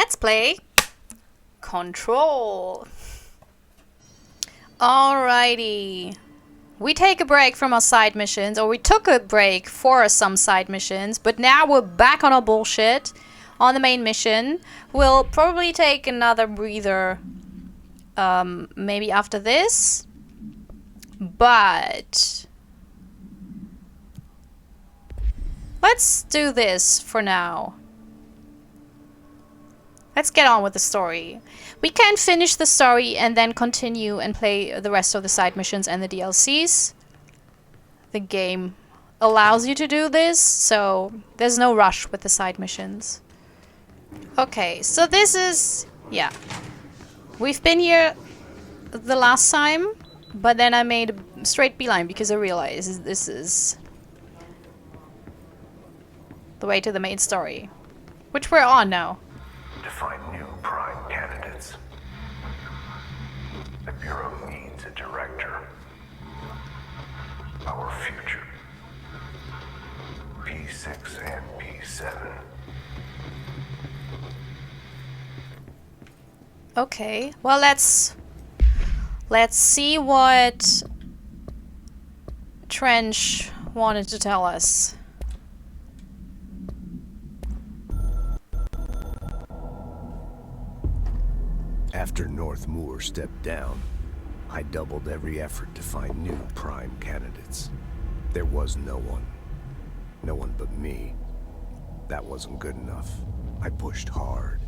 Let's play Control. Alrighty. We take a break from our side missions, or we took a break for some side missions, but now we're back on our bullshit on the main mission. We'll probably take another breather maybe after this, but let's do this for now. Let's get on with the story. We can finish the story and then continue and play the rest of the side missions and the DLCs. The game allows you to do this, so there's no rush with the side missions. Okay, so this is... yeah. We've been here the last time, but then I made a straight beeline because I realized this is the way to the main story, which we're on now. To find new prime candidates. The Bureau needs a director. Our future. P6 and P7. Okay, well let's see what Trench wanted to tell us. After North Moore stepped down, I doubled every effort to find new prime candidates. There was no one. No one but me. That wasn't good enough. I pushed hard.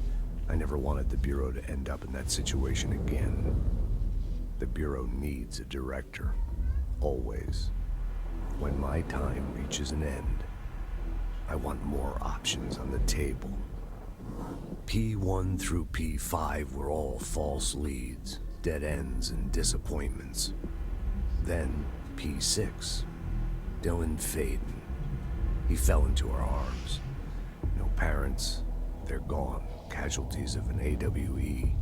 I never wanted the Bureau to end up in that situation again. The Bureau needs a director. Always. When my time reaches an end, I want more options on the table. P1 through P5 were all false leads, dead ends, and disappointments. Then P6, Dylan Faden. He fell into our arms. No parents, they're gone, casualties of an AWE.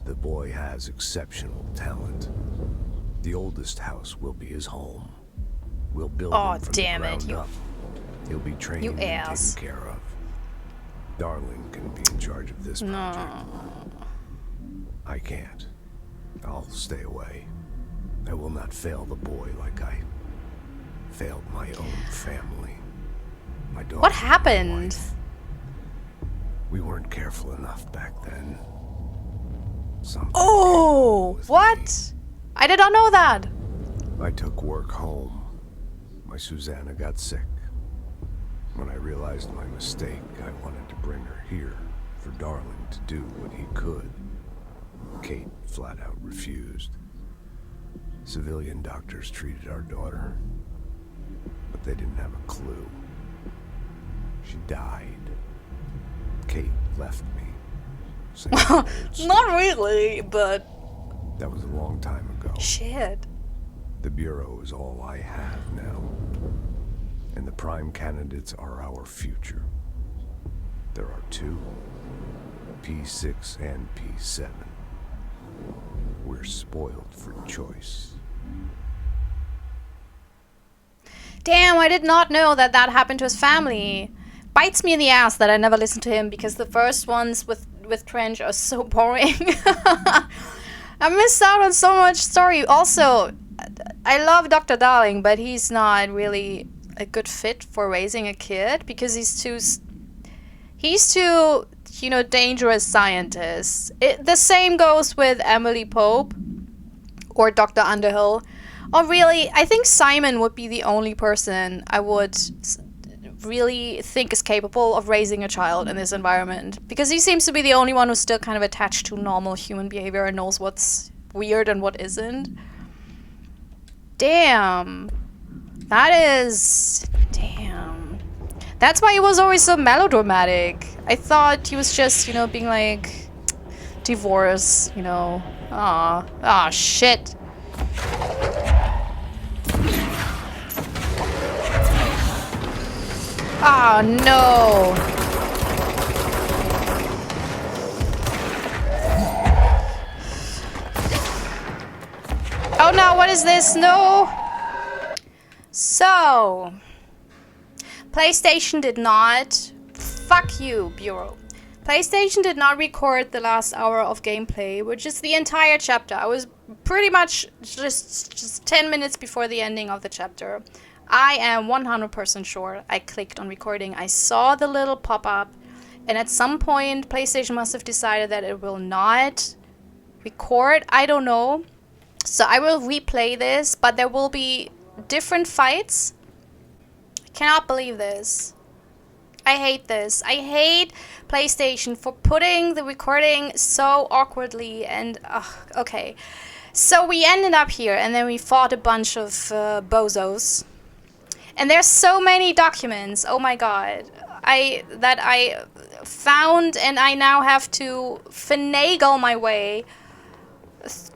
The boy has exceptional talent. The oldest house will be his home. We'll build him from the ground up. He'll be trained and taken care of. Darling can be in charge of this project. No. I can't. I'll stay away. I will not fail the boy like I failed my own family. My daughter. What happened? We weren't careful enough back then. Something what? Me. I did not know that. I took work home. My Susanna got sick. When I realized my mistake, I wanted to bring her here for Darling to do what he could. Kate flat out refused. Civilian doctors treated our daughter, but they didn't have a clue. She died. Kate left me. Not really, but... that was a long time ago. Shit. The Bureau is all I have now. And the prime candidates are our future. There are two, P6 and P7. We're spoiled for choice. Damn, I did not know that that happened to his family. Bites me in the ass that I never listened to him, because the first ones with Trench are so boring. I missed out on so much story. Also, I love Dr. Darling, but he's not really a good fit for raising a kid, because he's too, you know, dangerous scientist. The same goes with Emily Pope or Dr. Underhill. Or really, I think Simon would be the only person I would really think is capable of raising a child in this environment, because he seems to be the only one who's still kind of attached to normal human behavior and knows what's weird and what isn't. Damn. That is... damn. That's why he was always so melodramatic. I thought he was just, you know, being like... divorce, you know. Aw, shit. Oh, no. Oh, no, what is this? No. So, PlayStation did not... fuck you, Bureau. PlayStation did not record the last hour of gameplay, which is the entire chapter. I was pretty much just 10 minutes before the ending of the chapter. I am 100% sure I clicked on recording. I saw the little pop-up, and at some point PlayStation must have decided that it will not record. I don't know. So I will replay this, but there will be different fights. I cannot believe this. I hate this. I hate PlayStation for putting the recording so awkwardly and okay. So we ended up here and then we fought a bunch of bozos. And there's so many documents. Oh my god. That I found, and I now have to finagle my way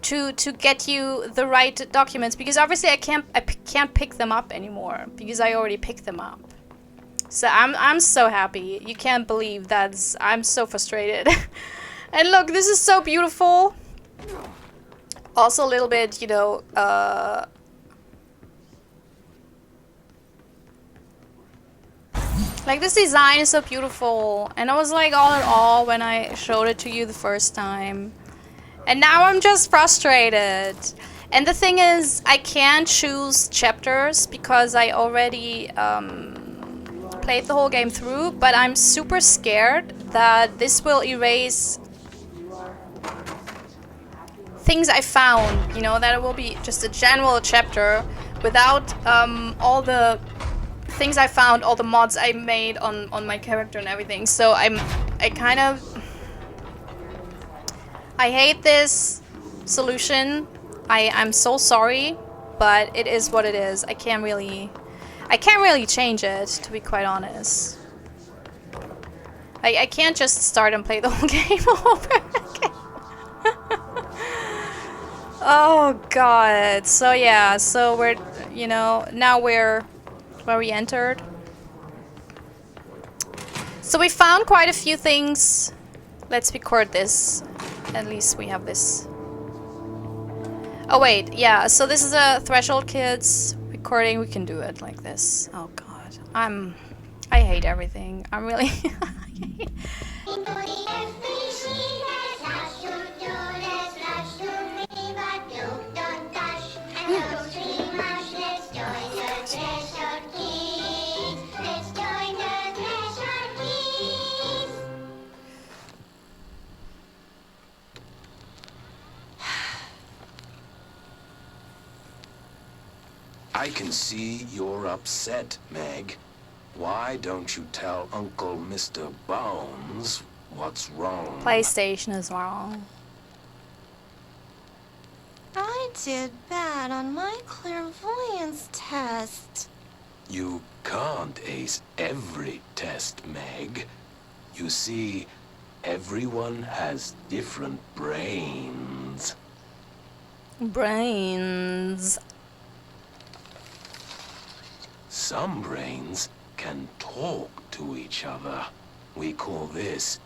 to get you the right documents, because obviously I can't pick them up anymore because I already picked them up. So I'm so happy. You can't believe that. I'm so frustrated. And look, this is so beautiful. Also a little bit, you know, like this design is so beautiful. And I was like all in awe when I showed it to you the first time. And now I'm just frustrated. And the thing is, I can't choose chapters because I already played the whole game through, but I'm super scared that this will erase things I found, you know, that it will be just a general chapter without all the things I found, all the mods I made on my character and everything. So I hate this solution. I'm so sorry, but it is what it is. I can't really change it, to be quite honest. I can't just start and play the whole game over again. Oh god. So yeah, so we're, you know, now we're where we entered. So we found quite a few things. Let's record this. At least we have this. Oh wait, yeah, so this is a Threshold Kids recording. We can do it like this. Oh god. I hate everything. I'm really I can see you're upset, Meg. Why don't you tell Uncle Mr. Bones what's wrong? PlayStation is wrong. I did bad on my clairvoyance test. You can't ace every test, Meg. You see, everyone has different brains. Brains. Some brains can talk to each other. We call this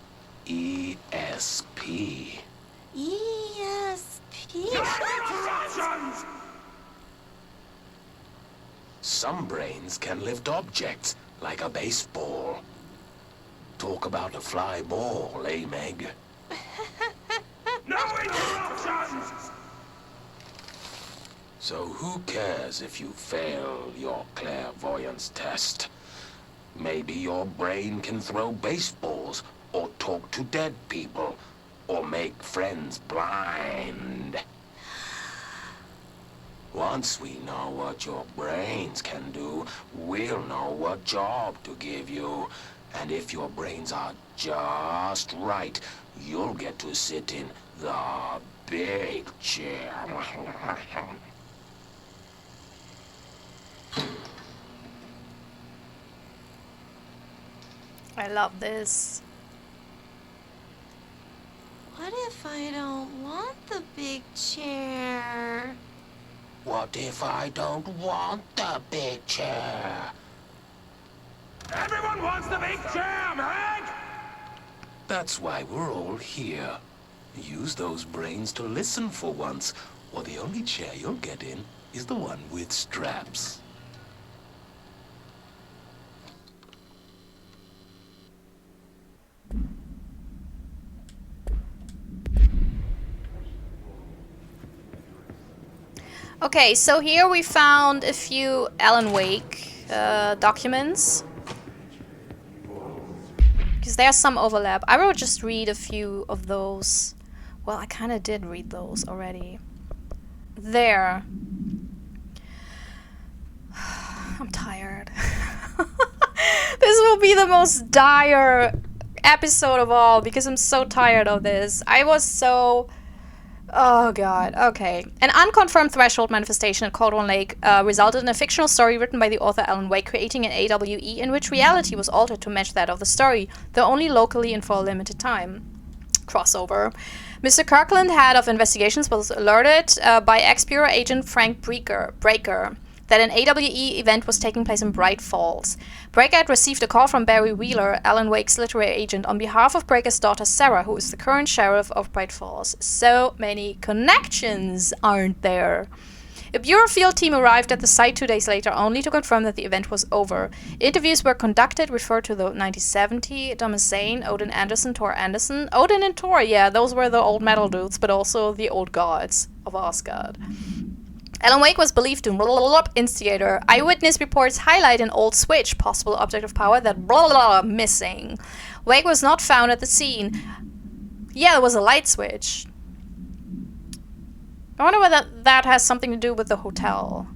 ESP. ESP? Some brains can lift objects, like a baseball. Talk about a fly ball, eh, Meg? No interruptions! So who cares if you fail your clairvoyance test? Maybe your brain can throw baseballs, or talk to dead people, or make friends blind. Once we know what your brains can do, we'll know what job to give you. And if your brains are just right, you'll get to sit in the big chair. I love this. What if I don't want the big chair? What if I don't want the big chair? Everyone wants the big chair, Meg! That's why we're all here. Use those brains to listen for once, or the only chair you'll get in is the one with straps. Okay, so here we found a few Alan Wake documents. Because there's some overlap. I will just read a few of those. Well, I kind of did read those already. There. I'm tired. This will be the most dire episode of all because I'm so tired of this. I was so... Oh god, okay. An unconfirmed threshold manifestation at Cauldron Lake resulted in a fictional story written by the author Alan Wake, creating an AWE in which reality was altered to match that of the story, though only locally and for a limited time. Crossover. Mr. Kirkland, head of investigations, was alerted by ex-Bureau agent Frank Breaker that an AWE event was taking place in Bright Falls. Breaker had received a call from Barry Wheeler, Alan Wake's literary agent, on behalf of Breaker's daughter Sarah, who is the current sheriff of Bright Falls. So many connections, aren't there? A Bureau field team arrived at the site 2 days later, only to confirm that the event was over. Interviews were conducted, referred to the 1970, Thomas Zane, Odin Anderson, Thor Anderson. Odin and Thor, yeah, those were the old metal dudes, but also the old gods of Asgard. Alan Wake was believed to instigator. Eyewitness reports highlight an old switch, possible object of power that missing. Wake was not found at the scene. Yeah, there was a light switch. I wonder whether that has something to do with the hotel.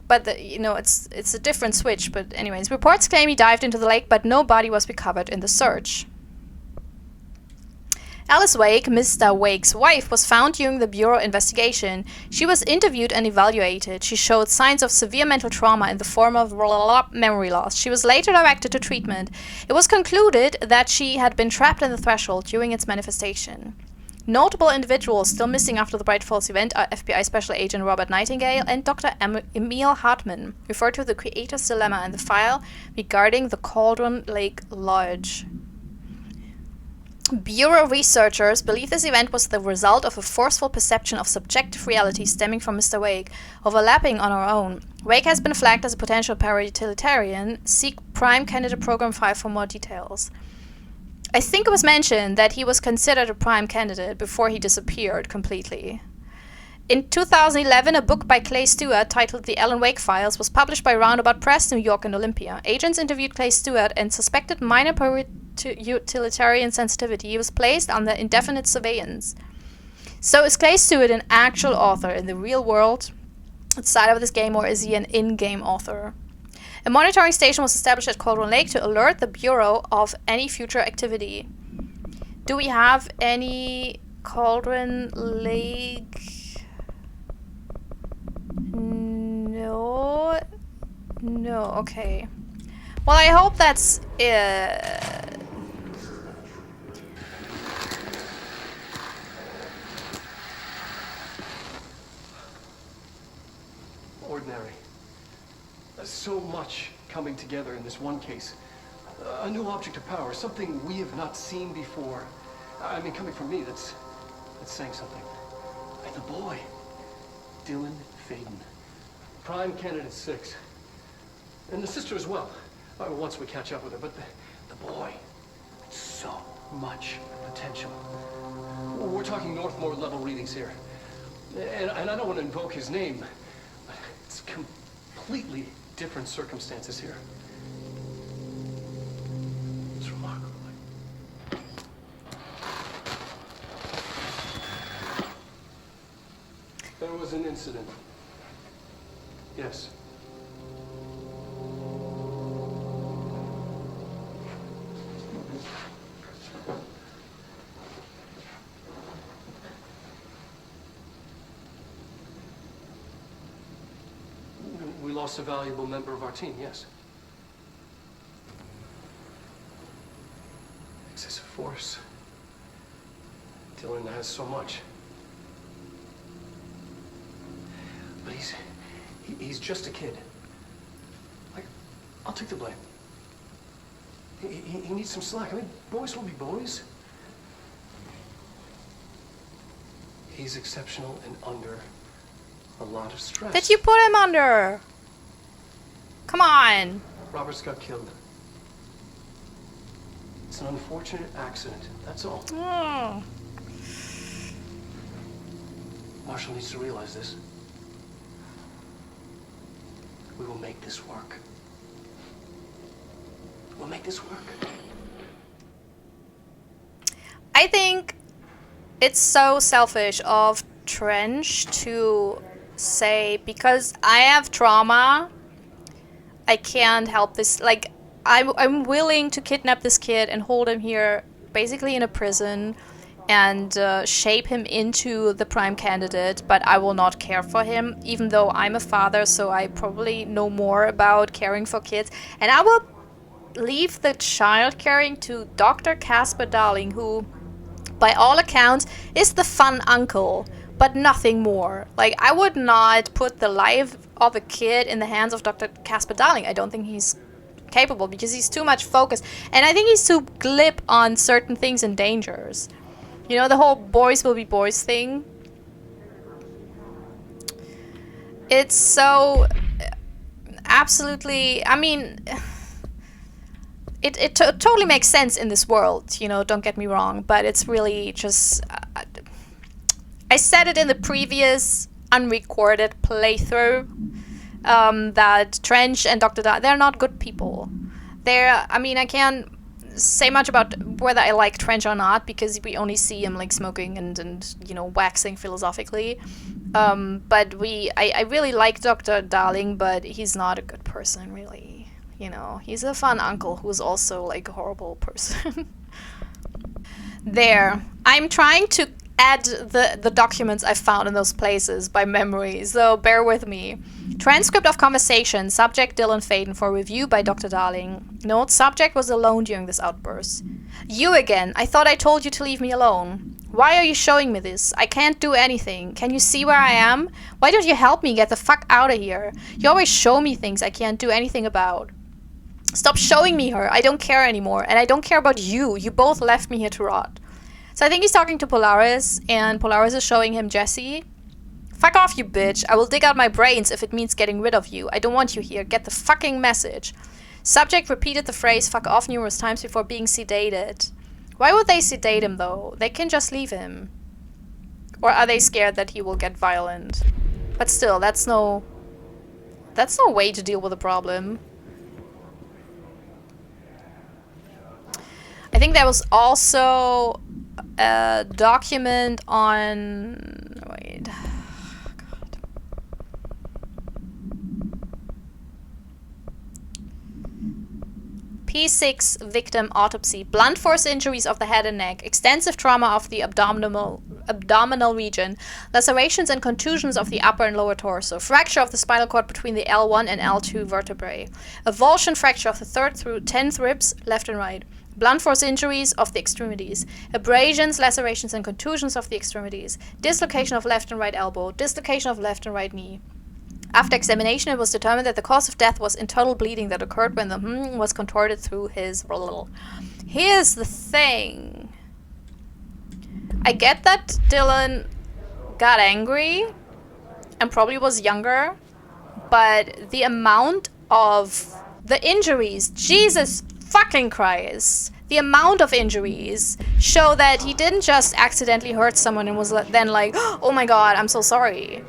But, it's a different switch. But anyways, reports claim he dived into the lake, but no body was recovered in the search. Alice Wake, Mr. Wake's wife, was found during the Bureau investigation. She was interviewed and evaluated. She showed signs of severe mental trauma in the form of memory loss. She was later directed to treatment. It was concluded that she had been trapped in the threshold during its manifestation. Notable individuals still missing after the Bright Falls event are FBI Special Agent Robert Nightingale and Dr. Emil Hartman, referred to the Creator's Dilemma in the file regarding the Cauldron Lake Lodge. Bureau researchers believe this event was the result of a forceful perception of subjective reality stemming from Mr. Wake, overlapping on our own. Wake has been flagged as a potential para-utilitarian. See Prime Candidate Program 5 for more details. I think it was mentioned that he was considered a prime candidate before he disappeared completely. In 2011, a book by Clay Stewart titled The Alan Wake Files was published by Roundabout Press, New York and Olympia. Agents interviewed Clay Stewart and suspected minor utilitarian sensitivity. He was placed under indefinite surveillance. So is Clay Stewart an actual author in the real world outside of this game, or is he an in-game author? A monitoring station was established at Cauldron Lake to alert the Bureau of any future activity. Do we have any Cauldron Lake? No, okay. Well, I hope that's ordinary. So much coming together in this one case. A new object of power, something we have not seen before. I mean, coming from me, that's saying something. And the boy, Dylan Faden, Prime Candidate 6. And the sister as well, once we catch up with her. But the boy, so much potential. We're talking Northmore level readings here. And I don't want to invoke his name, but it's completely different circumstances here. It's remarkable. There was an incident. Yes. We lost a valuable member of our team, yes. Excessive force. Dylan has so much. But he's just a kid. Like, I'll take the blame. He needs some slack. I mean, boys will be boys. He's exceptional and under a lot of stress. Did you put him under? Come on. Robert's got killed. It's an unfortunate accident, that's all. Oh. Marshall needs to realize this. will make this work. We'll make this work. I think it's so selfish of Trench to say, because I have trauma, I can't help this. Like, I'm willing to kidnap this kid and hold him here, basically in a prison, and shape him into the prime candidate, but I will not care for him, even though I'm a father, so I probably know more about caring for kids. And I will leave the child caring to Dr. Casper Darling, who, by all accounts, is the fun uncle, but nothing more. Like, I would not put the life of a kid in the hands of Dr. Casper Darling. I don't think he's capable, because he's too much focused. And I think he's too glib on certain things and dangers. You know, the whole boys will be boys thing. It's so absolutely, I mean, it totally makes sense in this world, you know, don't get me wrong, but it's really just, I said it in the previous unrecorded playthrough, that Trench and Dr. They're not good people. I mean, I can't say much about whether I like Trench or not, because we only see him like smoking and you know, waxing philosophically. But I really like Dr. Darling, but he's not a good person, really. You know, he's a fun uncle who's also like a horrible person. There. I'm trying to add the documents I found in those places by memory, so bear with me. Transcript of conversation. Subject Dylan Faden for review by Dr. Darling. Note, subject was alone during this outburst. You again. I thought I told you to leave me alone. Why are you showing me this? I can't do anything. Can you see where I am? Why don't you help me get the fuck out of here? You always show me things I can't do anything about. Stop showing me her. I don't care anymore. And I don't care about you. You both left me here to rot. So I think he's talking to Polaris, and Polaris is showing him Jesse. Fuck off, you bitch. I will dig out my brains if it means getting rid of you. I don't want you here. Get the fucking message. Subject repeated the phrase fuck off numerous times before being sedated. Why would they sedate him, though? They can just leave him. Or are they scared that he will get violent? But still, that's no way to deal with a problem. I think there was also a document on... Wait. God. P6 victim autopsy. Blunt force injuries of the head and neck. Extensive trauma of the abdominal region. Lacerations and contusions of the upper and lower torso. Fracture of the spinal cord between the L1 and L2 vertebrae. Avulsion fracture of the 3rd through 10th ribs, left and right. Blunt force injuries of the extremities. Abrasions, lacerations, and contusions of the extremities. Dislocation of left and right elbow. Dislocation of left and right knee. After examination, it was determined that the cause of death was internal bleeding that occurred when the was contorted through his... Here's the thing. I get that Dylan got angry and probably was younger, but the amount of the injuries, Jesus fucking Christ, the amount of injuries show that he didn't just accidentally hurt someone and was then like, oh my god, I'm so sorry.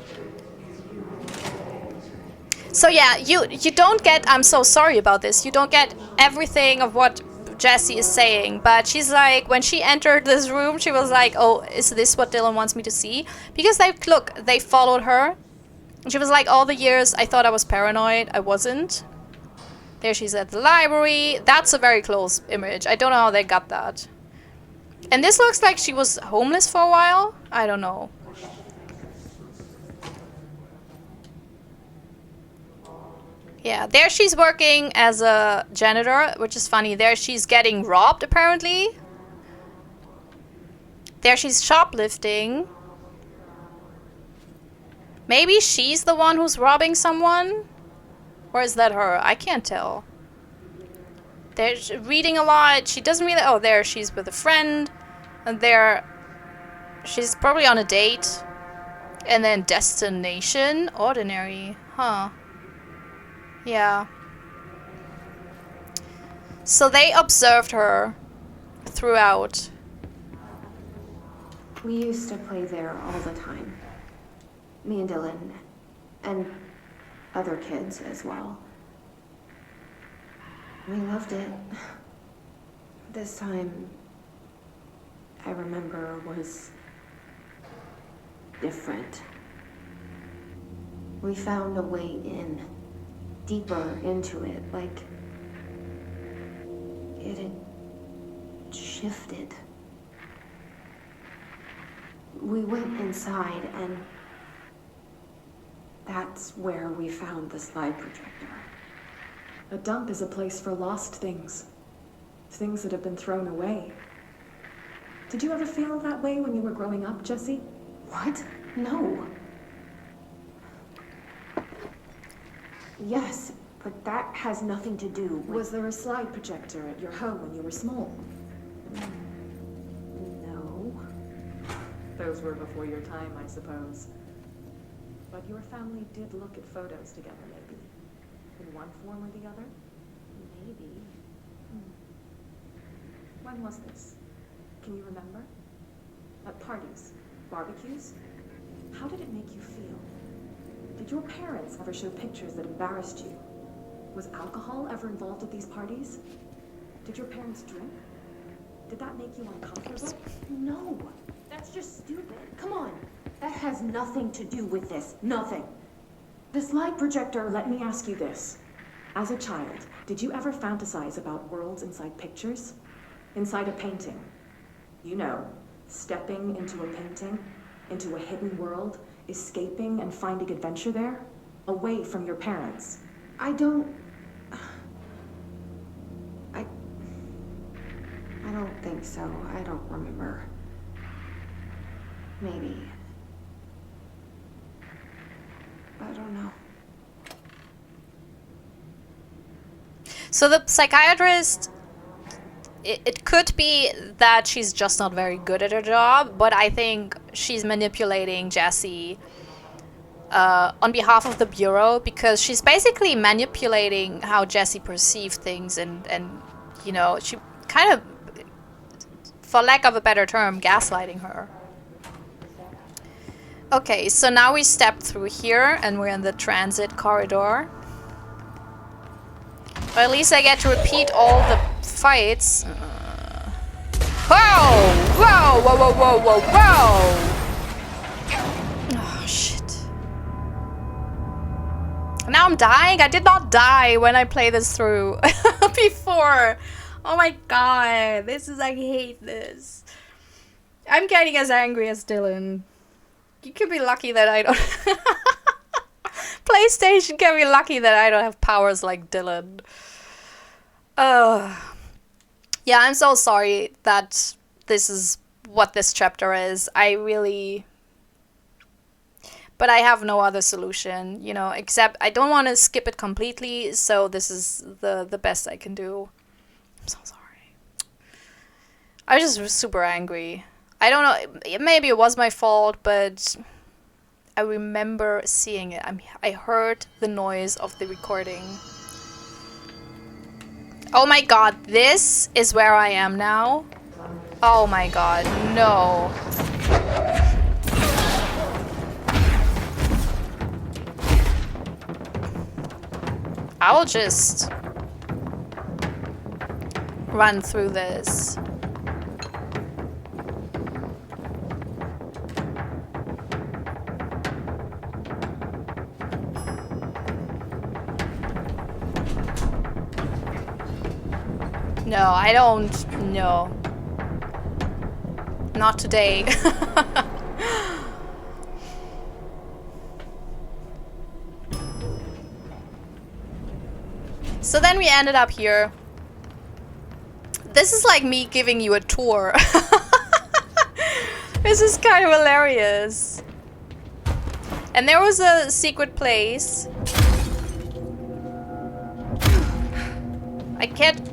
So yeah, you don't get, I'm so sorry about this, you don't get everything of what Jessie is saying, but she's like, when she entered this room, she was like, oh, is this what Dylan wants me to see? Because they followed her. She was like, all the years I thought I was paranoid, I wasn't. There she's at the library. That's a very close image. I don't know how they got that. And this looks like she was homeless for a while. I don't know. Yeah, there she's working as a janitor, which is funny. There she's getting robbed, apparently. There she's shoplifting. Maybe she's the one who's robbing someone? Or is that her? I can't tell. There's reading a lot. She doesn't really... Oh, there she's with a friend. And there... She's probably on a date. And then destination. Ordinary. Huh. Yeah. So they observed her throughout. We used to play there all the time. Me and Dylan. And other kids as well. We loved it. This time, I remember, was different. We found a way in, deeper into it, like it had shifted. We went inside, and that's where we found the slide projector. A dump is a place for lost things. Things that have been thrown away. Did you ever feel that way when you were growing up, Jesse? What? No. Yes, but that has nothing to do with... Was there a slide projector at your home when you were small? No. Those were before your time, I suppose. But your family did look at photos together, maybe. In one form or the other? Maybe. When was this? Can you remember? At parties? Barbecues? How did it make you feel? Did your parents ever show pictures that embarrassed you? Was alcohol ever involved at these parties? Did your parents drink? Did that make you uncomfortable? No. That's just stupid. Come on. That has nothing to do with this. Nothing. The slide projector, let me ask you this. As a child, did you ever fantasize about worlds inside pictures? Inside a painting? You know, stepping into a painting, into a hidden world, escaping and finding adventure there, away from your parents. I don't think so. I don't remember. Maybe. I don't know. So the psychiatrist, it could be that she's just not very good at her job, but I think she's manipulating Jesse on behalf of the Bureau, because she's basically manipulating how Jesse perceived things, and you know, she kind of, for lack of a better term, gaslighting her. Okay, so now we step through here and we're in the transit corridor. Or at least I get to repeat all the fights. Whoa! Whoa! Whoa! Whoa! Whoa! Whoa! Whoa! Oh, shit. Now I'm dying? I did not die when I played this through before. Oh my god. This is... I hate this. I'm getting as angry as Dylan. You can be lucky that I don't... PlayStation can be lucky that I don't have powers like Dylan. Yeah, I'm so sorry that this is what this chapter is. I really... But I have no other solution, you know, except I don't want to skip it completely, so this is the best I can do. I'm so sorry. I was just super angry. I don't know, maybe it was my fault, but I remember seeing it. I heard the noise of the recording. Oh my god, this is where I am now? Oh my god, no. I will just run through this. No, I don't. No. Not today. So then we ended up here. This is like me giving you a tour. This is kind of hilarious. And there was a secret place. I can't...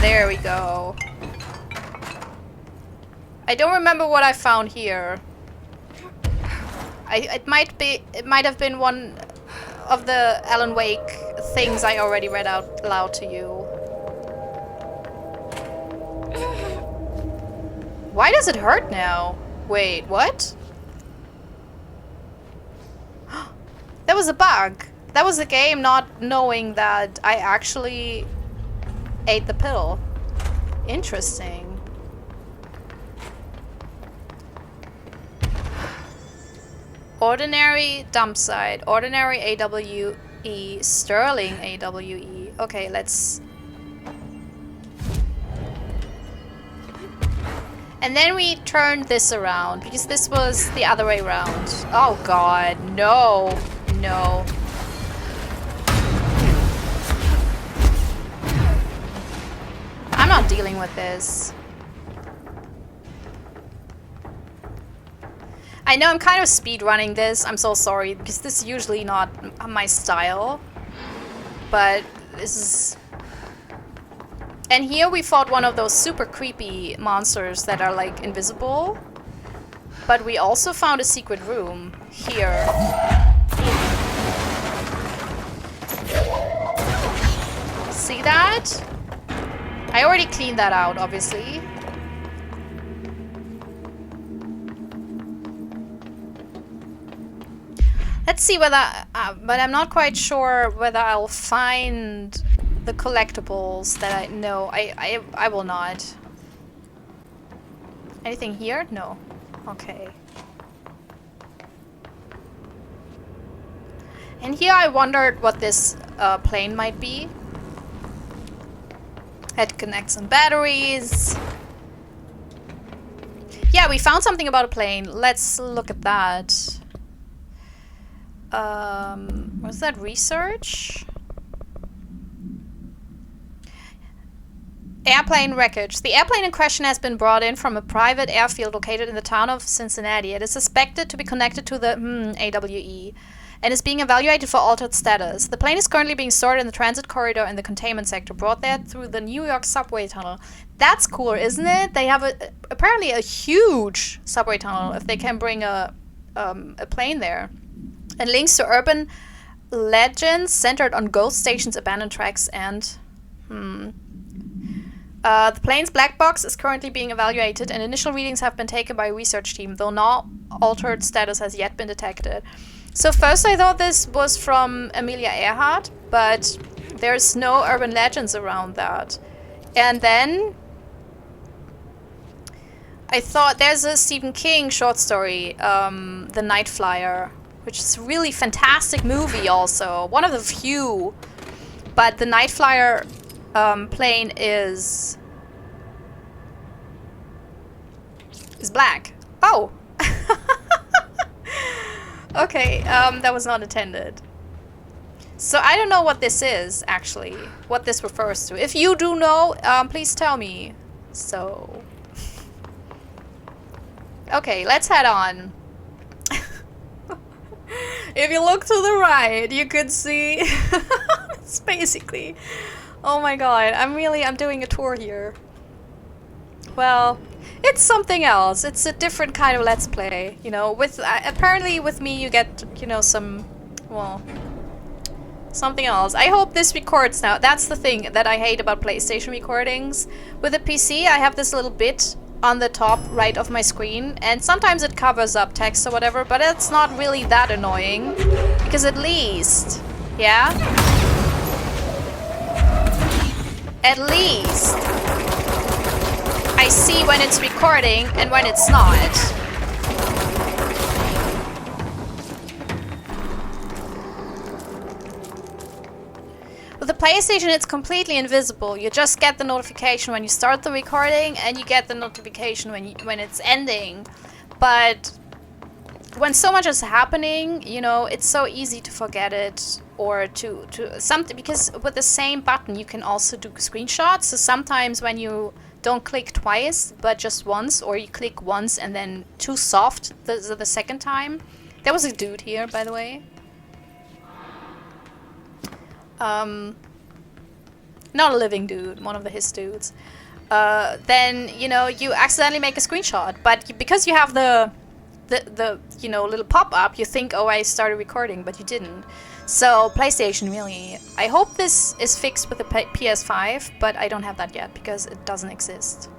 There we go. I don't remember what I found here. It might have been one of the Alan Wake things I already read out loud to you. Why does it hurt now? Wait, what? There was a bug. That was the game, not knowing that I actually ate the pill. Interesting. Ordinary dump site, ordinary AWE, sterling AWE. Okay, let's... And then we turned this around, because this was the other way around. Oh god, no. No. I'm not dealing with this. I know I'm kind of speed running this. I'm so sorry because this is usually not my style. But this is... And here we fought one of those super creepy monsters that are like invisible. But we also found a secret room here. See that? I already cleaned that out, obviously. Let's see whether, but I'm not quite sure whether I'll find the collectibles that I know. I will not. Anything here? No. Okay. And here I wondered what this plane might be. Had to connect some batteries. Yeah, we found something about a plane. Let's look at that. Was that research? Airplane wreckage. The airplane in question has been brought in from a private airfield located in the town of Cincinnati. It is suspected to be connected to the AWE and is being evaluated for altered status. The plane is currently being stored in the transit corridor in the containment sector, brought there through the New York subway tunnel. That's cool, isn't it? They have apparently a huge subway tunnel if they can bring a plane there. And links to urban legends centered on ghost stations, abandoned tracks, and... the plane's black box is currently being evaluated, and initial readings have been taken by a research team, though no altered status has yet been detected. So first I thought this was from Amelia Earhart, but there's no urban legends around that. And then I thought there's a Stephen King short story, The Night Flyer, which is a really fantastic movie also. One of the few. But the Night Flyer plane is black. Oh! Okay, that was not intended. So I don't know what this is, actually. What this refers to. If you do know, please tell me. So... Okay, let's head on. If you look to the right, you could see... It's basically... Oh my god, I'm doing a tour here. Well, it's something else. It's a different kind of Let's Play. You know, with apparently with me you get, you know, some... Well... Something else. I hope this records now. That's the thing that I hate about PlayStation recordings. With a PC, I have this little bit on the top right of my screen, and sometimes it covers up text or whatever, but it's not really that annoying. Because at least... Yeah? At least I see when it's recording and when it's not. With the PlayStation, it's completely invisible. You just get the notification when you start the recording, and you get the notification when it's ending. But when so much is happening, you know, it's so easy to forget it, or to something, because with the same button you can also do screenshots. So sometimes when you don't click twice but just once, or you click once and then too soft the second time. There was a dude here, by the way. Not a living dude, one of his dudes. Then, you know, you accidentally make a screenshot, but because you have the you know, little pop-up, you think, oh, I started recording, but you didn't. So PlayStation, really, I hope this is fixed with the PS5, but I don't have that yet because it doesn't exist,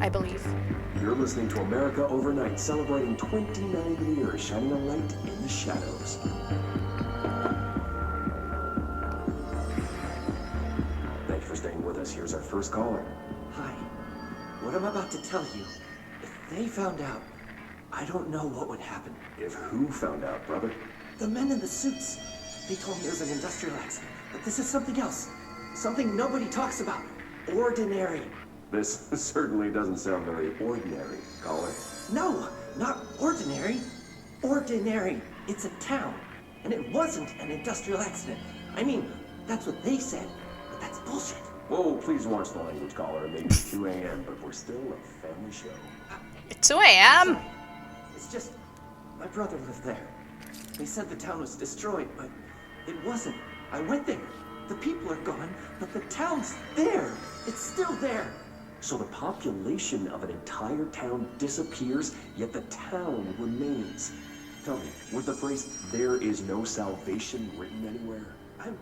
I believe. You're listening to America Overnight, celebrating 29 years, shining a light in the shadows. first caller. Hi. What I'm about to tell you, if they found out, I don't know what would happen. If who found out, brother? The men in the suits. They told me it was an industrial accident, but this is something else. Something nobody talks about. Ordinary. This certainly doesn't sound very ordinary, caller. No, not ordinary. Ordinary. It's a town. And it wasn't an industrial accident. I mean, that's what they said, but that's bullshit. Whoa, please watch the language, caller. It may be 2 a.m., but we're still a family show. It's 2 a.m. Sorry. It's just, my brother lived there. They said the town was destroyed, but it wasn't. I went there. The people are gone, but the town's there. It's still there. So the population of an entire town disappears, yet the town remains. Tell me, was the phrase, "there is no salvation," written anywhere? I'm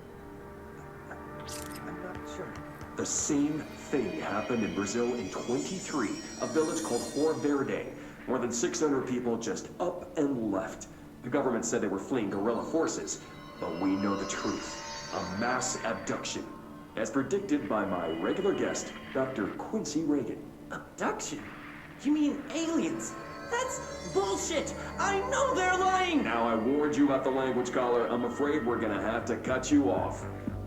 not sure. The same thing happened in Brazil in 23, a village called Rio Verde. More than 600 people just up and left. The government said they were fleeing guerrilla forces, but we know the truth. A mass abduction, as predicted by my regular guest, Dr. Quincy Reagan. Abduction? You mean aliens? That's bullshit! I know they're lying! Now I warned you about the language, caller. I'm afraid we're gonna have to cut you off.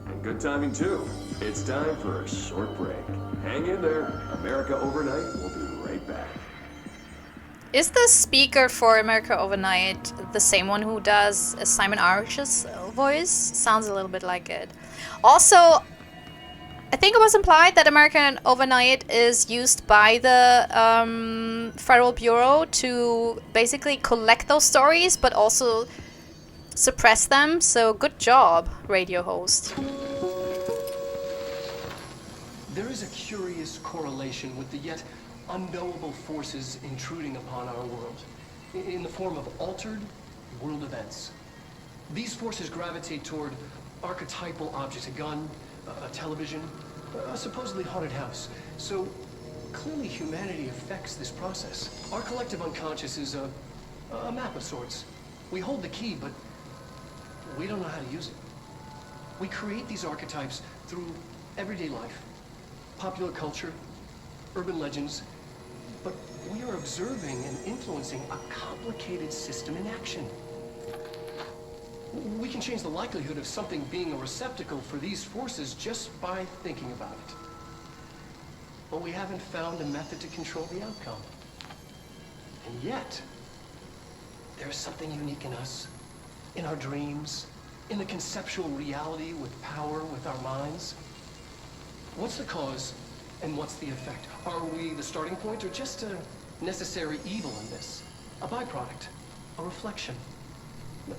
And good timing, too. It's time for a short break. Hang in there. America Overnight will be right back. Is the speaker for America Overnight the same one who does Simon Arch's voice? Sounds a little bit like it. Also, I think it was implied that American Overnight is used by the Federal Bureau to basically collect those stories, but also suppress them. So good job, radio host. There is a curious correlation with the yet unknowable forces intruding upon our world in the form of altered world events. These forces gravitate toward archetypal objects, a gun, a television, a supposedly haunted house. So clearly humanity affects this process. Our collective unconscious is a map of sorts. We hold the key, but we don't know how to use it. We create these archetypes through everyday life, popular culture, urban legends, but we are observing and influencing a complicated system in action. We can change the likelihood of something being a receptacle for these forces just by thinking about it. But we haven't found a method to control the outcome. And yet, there's something unique in us, in our dreams, in the conceptual reality with power with our minds. What's the cause and what's the effect? Are we the starting point or just a necessary evil in this? A byproduct, a reflection,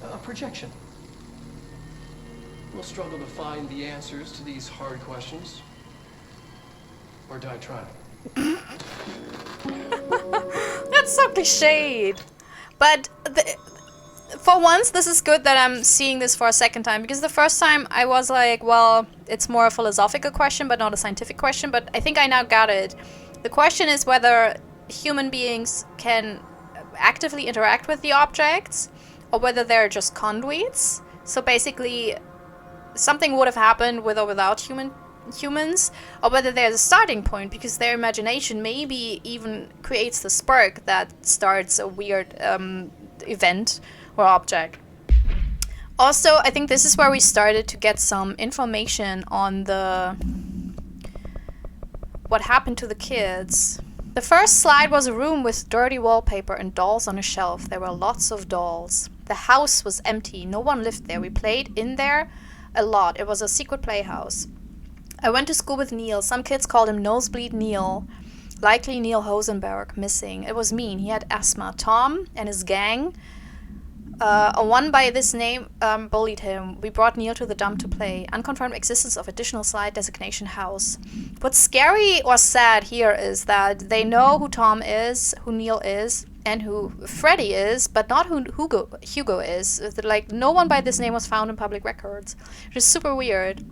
a projection? We'll struggle to find the answers to these hard questions. Or die trying. That's so cliched. But for once, this is good that I'm seeing this for a second time, because the first time I was like, well, it's more a philosophical question, but not a scientific question. But I think I now got it. The question is whether human beings can actively interact with the objects, or whether they're just conduits. So basically, something would have happened with or without humans, or whether there's a starting point, because their imagination maybe even creates the spark that starts a weird event or object. Also, I think this is where we started to get some information on what happened to the kids. The first slide was a room with dirty wallpaper and dolls on a shelf. There were lots of dolls. The house was empty. No one lived there. We played in there a lot. It was a secret playhouse. I went to school with Neil. Some kids called him Nosebleed Neil. Likely Neil Hosenberg, missing. It was mean. He had asthma. Tom and his gang, one by this name, bullied him. We brought Neil to the dump to play. Unconfirmed existence of additional slide designation house. What's scary or sad here is that they know who Tom is, who Neil is, and who Freddy is, but not who Hugo is. Like, no one by this name was found in public records, which is super weird.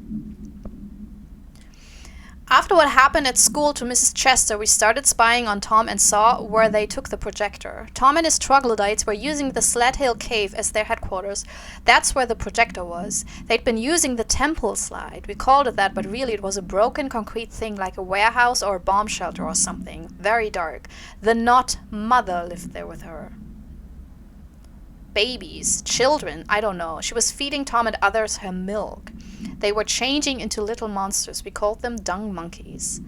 After what happened at school to Mrs. Chester, we started spying on Tom and saw where they took the projector. Tom and his troglodytes were using the Sled Hill Cave as their headquarters. That's where the projector was. They'd been using the temple slide. We called it that, but really it was a broken concrete thing like a warehouse or a bomb shelter or something. Very dark. The not mother lived there with her. Babies, children, I don't know. She was feeding Tom and others her milk. They were changing into little monsters. We called them dung monkeys.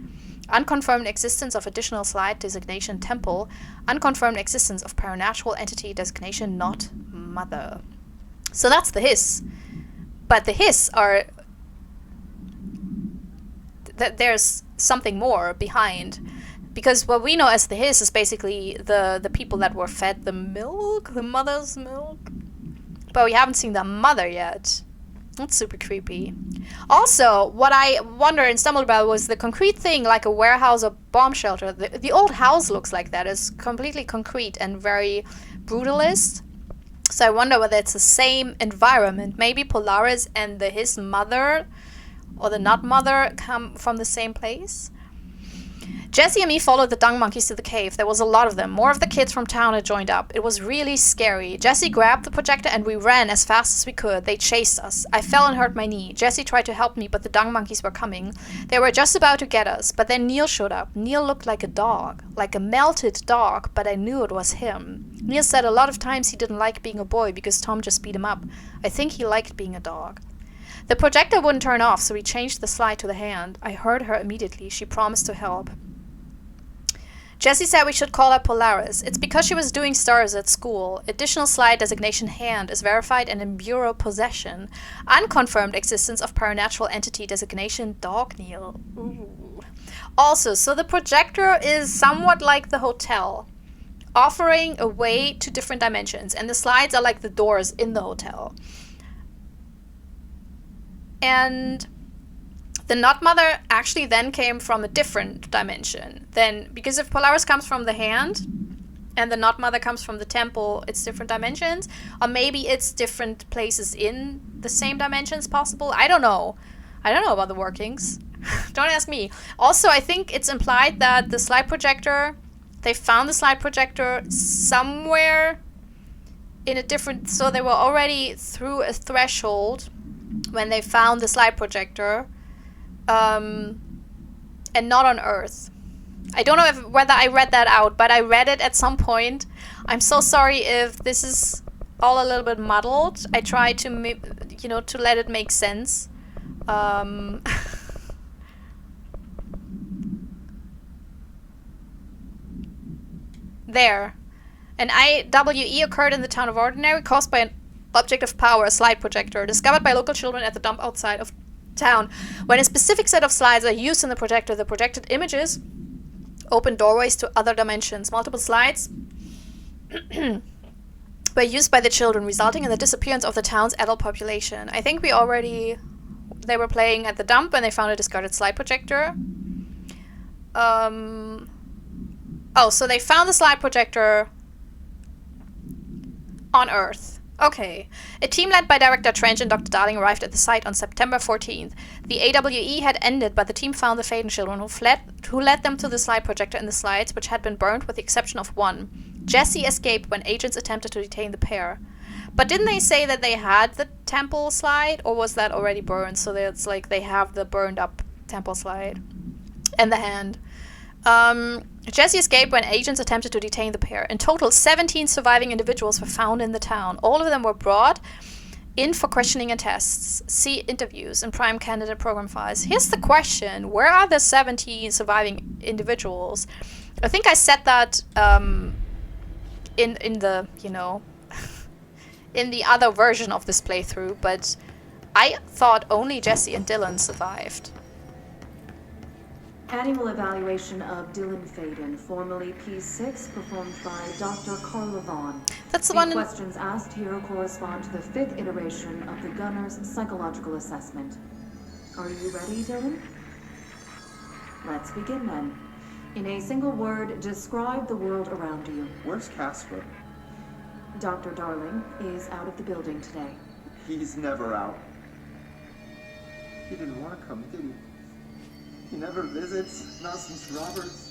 Unconfirmed existence of additional slide designation temple. Unconfirmed existence of paranatural entity designation not mother. So that's the hiss. But the hiss are... there's something more behind. Because what we know as the hiss is basically the people that were fed the milk, the mother's milk. But we haven't seen the mother yet. That's super creepy. Also, what I wondered and stumbled about was the concrete thing, like a warehouse or bomb shelter. The old house looks like that. It's completely concrete and very brutalist. So I wonder whether it's the same environment. Maybe Polaris and his mother, or the not mother, come from the same place. Jesse and me followed the dung monkeys to the cave. There was a lot of them. More of the kids from town had joined up. It was really scary. Jesse grabbed the projector and we ran as fast as we could. They chased us. I fell and hurt my knee. Jesse tried to help me, but the dung monkeys were coming. They were just about to get us, but then Neil showed up. Neil looked like a dog. Like a melted dog, but I knew it was him. Neil said a lot of times he didn't like being a boy because Tom just beat him up. I think he liked being a dog. The projector wouldn't turn off, so we changed the slide to the hand. I heard her immediately. She promised to help. Jesse said we should call her Polaris. It's because she was doing stars at school. Additional slide designation hand is verified and in bureau possession. Unconfirmed existence of paranatural entity designation dog Neil. Ooh. Also, so the projector is somewhat like the hotel, offering a way to different dimensions, and the slides are like the doors in the hotel. And the not mother actually then came from a different dimension. Then, because if Polaris comes from the hand and the not mother comes from the temple, it's different dimensions. Or maybe it's different places in the same dimensions possible. I don't know. I don't know about the workings. Don't ask me. Also, I think it's implied that the slide projector, they found the slide projector somewhere in a different... So they were already through a threshold when they found the slide projector. And not on Earth. I don't know whether I read that out, but I read it at some point. I'm so sorry if this is all a little bit muddled. I try to, to let it make sense. There. An IWE occurred in the town of Ordinary, caused by an object of power, a slide projector, discovered by local children at the dump outside of town. When a specific set of slides are used in the projected images open doorways to other dimensions. Multiple slides were used by the children, resulting in the disappearance of the town's adult population. I think they were playing at the dump when they found a discarded slide projector. So they found the slide projector on Earth. Okay. A team led by Director Trench and Dr. Darling arrived at the site on September 14th. The AWE had ended, but the team found the Faden children who led them to the slide projector and the slides, which had been burned with the exception of one. Jesse escaped when agents attempted to detain the pair. But didn't they say that they had the temple slide, or was that already burned? So it's like they have the burned up temple slide and the hand. Jesse escaped when agents attempted to detain the pair. In total, 17 surviving individuals were found in the town. All of them were brought in for questioning and tests. See interviews and prime candidate program files. Here's the question. Where are the 17 surviving individuals? I think I said that in the, in the other version of this playthrough, but I thought only Jesse and Dylan survived. Annual evaluation of Dylan Faden, formerly P6, performed by Dr. Carla Vaughn. That's the one. Questions asked here correspond to the 5th iteration of the Gunner's psychological assessment. Are you ready, Dylan? Let's begin then. In a single word, describe the world around you. Where's Casper? Dr. Darling is out of the building today. He's never out. He didn't want to come, did he? He never visits, not since Roberts.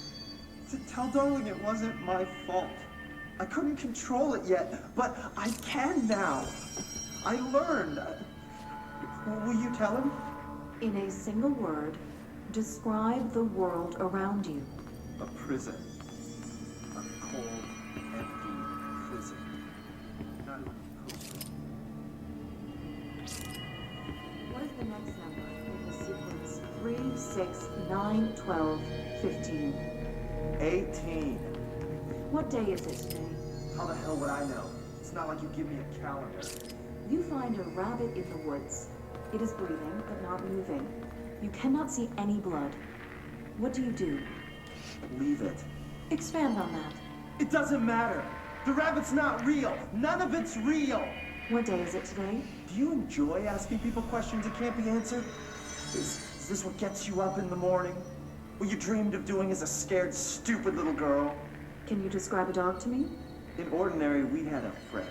Tell Darling it wasn't my fault. I couldn't control it yet, but I can now. I learned. Will you tell him? In a single word, describe the world around you. A prison. A cold, empty prison. Not even poop. What is the next number in the sequence? 3, 6, 9, 12, 15. 18. What day is it today? How the hell would I know? It's not like you give me a calendar. You find a rabbit in the woods. It is breathing, but not moving. You cannot see any blood. What do? Leave it. Expand on that. It doesn't matter. The rabbit's not real. None of it's real. What day is it today? Do you enjoy asking people questions that can't be answered? Is this what gets you up in the morning? What you dreamed of doing as a scared, stupid little girl? Can you describe a dog to me? In ordinary, we had a friend.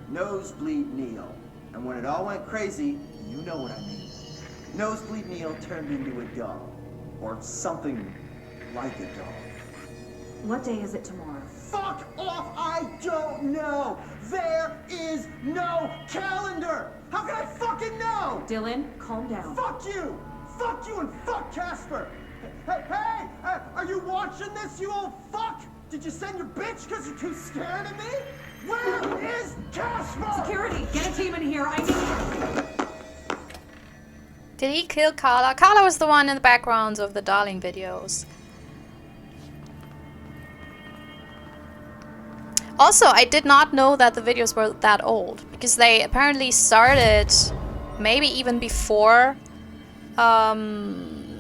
Nosebleed Neil. And when it all went crazy, you know what I mean. Nosebleed Neil turned into a dog. Or something like a dog. What day is it tomorrow? Fuck off! I don't know! There is no calendar! How can I fucking know? Dylan, calm down. Fuck you! Fuck you and fuck Casper! Hey! Are you watching this, you old fuck? Did you send your bitch because you're too scared of me? Where is Casper? Security, get a team in here. I need... Did he kill Carla? Carla was the one in the backgrounds of the Darling videos. Also, I did not know that the videos were that old, because they apparently started maybe even before Dylan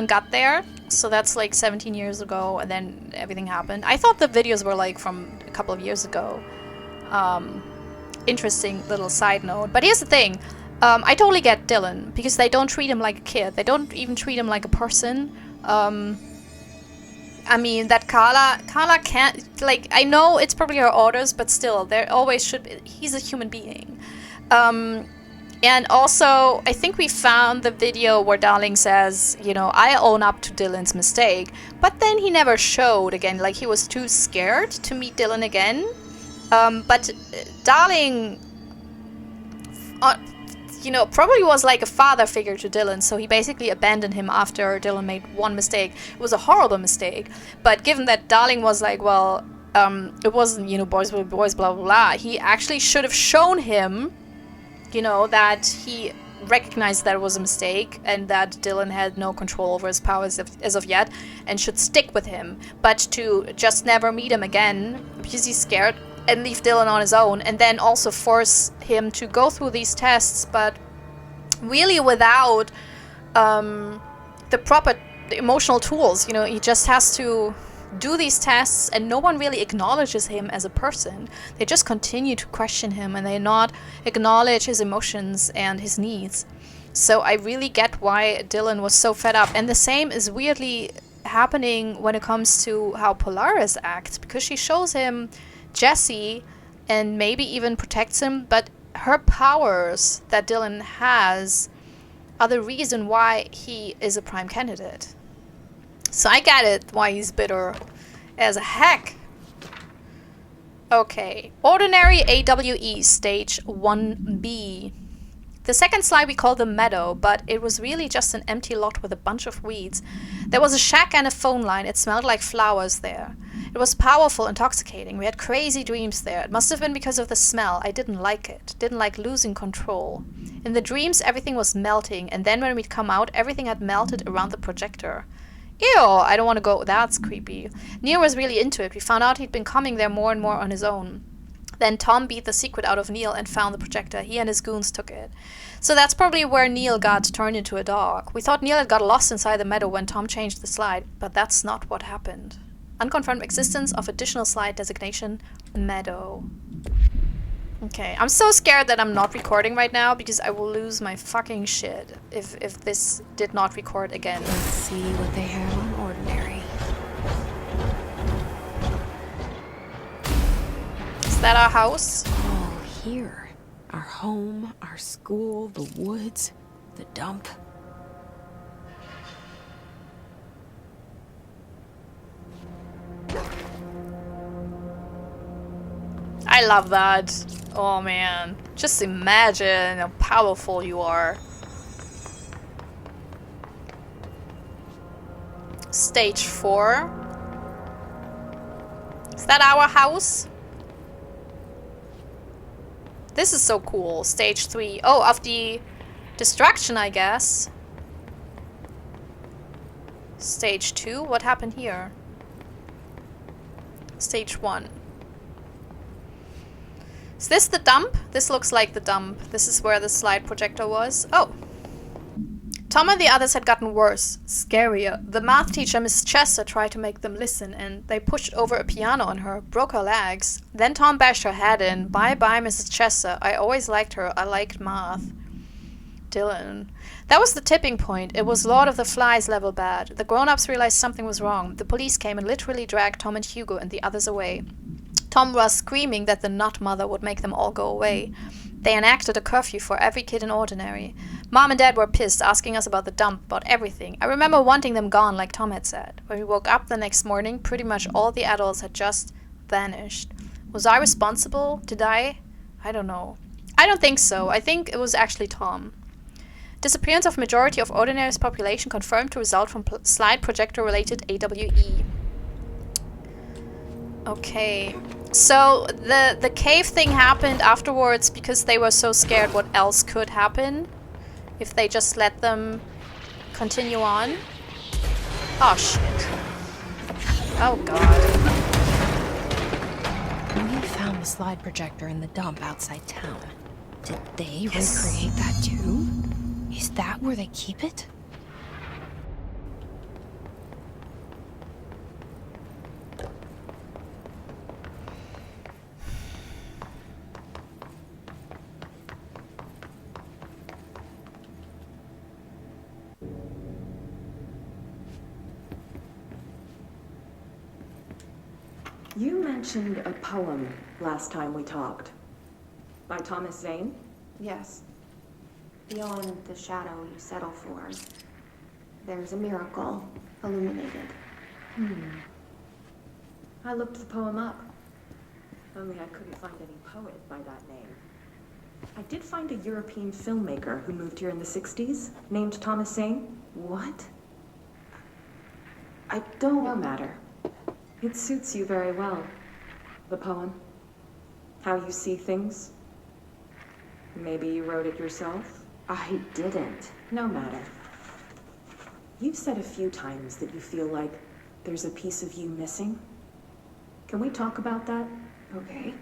got there. So that's like 17 years ago, and then everything happened. I thought the videos were like from a couple of years ago. Interesting little side note. But here's the thing. I totally get Dylan, because they don't treat him like a kid. They don't even treat him like a person. I mean, that Carla can't, like, I know it's probably her orders, but still, there always should be, he's a human being. And also, I think we found the video where Darling says, you know, I own up to Dylan's mistake, but then he never showed again, like he was too scared to meet Dylan again. But Darling, you know, probably was like a father figure to Dylan, so he basically abandoned him after Dylan made one mistake. It was a horrible mistake, but given that Darling was like, well, it wasn't, you know, boys will be boys, blah, blah, blah, he actually should have shown him, you know, that he recognized that it was a mistake and that Dylan had no control over his powers as of yet and should stick with him. But to just never meet him again because he's scared and leave Dylan on his own, and then also force him to go through these tests, but really without the proper emotional tools. You know, he just has to do these tests, and no one really acknowledges him as a person. They just continue to question him, and they not acknowledge his emotions and his needs. So I really get why Dylan was so fed up. And the same is weirdly happening when it comes to how Polaris acts, because she shows him Jesse and maybe even protects him, but her powers that Dylan has are the reason why he is a prime candidate. So I get it why he's bitter as a heck. Okay, Ordinary AWE Stage 1B. The second slide we call the Meadow, but it was really just an empty lot with a bunch of weeds. There was a shack and a phone line. It smelled like flowers there. It was powerful, intoxicating. We had crazy dreams there. It must have been because of the smell. I didn't like it. Didn't like losing control. In the dreams, everything was melting, and then when we'd come out, everything had melted around the projector. Ew, I don't want to go. That's creepy. Neil was really into it. We found out he'd been coming there more and more on his own. Then Tom beat the secret out of Neil and found the projector. He and his goons took it. So that's probably where Neil got turned into a dog. We thought Neil had got lost inside the meadow when Tom changed the slide, but that's not what happened. Unconfirmed existence of additional slide designation, Meadow. Okay, I'm so scared that I'm not recording right now because I will lose my fucking shit if this did not record again. Let's see what they have on Ordinary. Is that our house? All here. Our home, our school, the woods, the dump. I love that. Oh man. Just imagine how powerful you are. Stage 4. Is that our house? This is so cool. Stage 3. Oh, of the destruction, I guess. Stage 2? What happened here? Stage 1. Is this the dump? This looks like the dump. This is where the slide projector was. Oh. Tom and the others had gotten worse, scarier. The math teacher, Mrs. Chester, tried to make them listen, and they pushed over a piano on her, broke her legs. Then Tom bashed her head in. Bye-bye, Mrs. Chester. I always liked her. I liked math. Dylan. That was the tipping point. It was Lord of the Flies level bad. The grown-ups realized something was wrong. The police came and literally dragged Tom and Hugo and the others away. Tom was screaming that the nut mother would make them all go away. They enacted a curfew for every kid in Ordinary. Mom and Dad were pissed, asking us about the dump, about everything. I remember wanting them gone, like Tom had said. When we woke up the next morning, pretty much all the adults had just vanished. Was I responsible? Did I? I don't know. I don't think so. I think it was actually Tom. Disappearance of majority of Ordinary's population confirmed to result from slide projector-related AWE. Okay. So the cave thing happened afterwards because they were so scared what else could happen if they just let them continue on. Oh shit. Oh god. We found the slide projector in the dump outside town. Did they recreate that too? Is that where they keep it? You mentioned a poem last time we talked. By Thomas Zane? Yes. Beyond the shadow you settle for, there's a miracle illuminated. I looked the poem up. Only I couldn't find any poet by that name. I did find a European filmmaker who moved here in the 60s, named Thomas Zane. What? I don't... No matter. It suits you very well. The poem. How you see things. Maybe you wrote it yourself? I didn't. No matter. You've said a few times that you feel like there's a piece of you missing. Can we talk about that? Okay.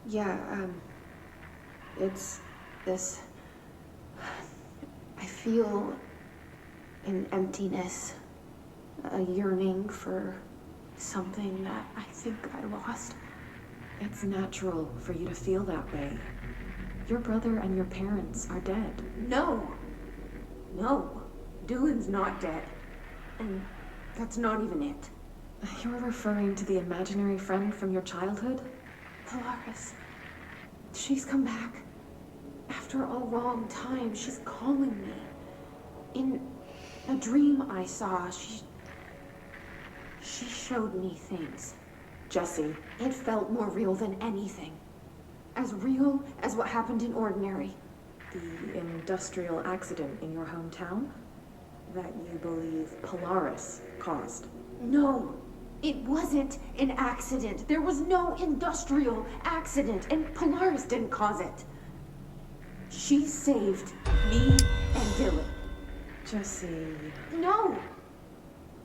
Yeah, it's this... I feel an emptiness, a yearning for something that I think I lost. It's natural for you to feel that way. Your brother and your parents are dead. No. No. Dylan's not dead. And that's not even it. You're referring to the imaginary friend from your childhood? Polaris. She's come back. After a long time, she's calling me. In a dream I saw, she showed me things. Jesse. It felt more real than anything. As real as what happened in Ordinary. The industrial accident in your hometown? That you believe Polaris caused? No, it wasn't an accident. There was no industrial accident, and Polaris didn't cause it. She saved me and Dylan. Jesse... No!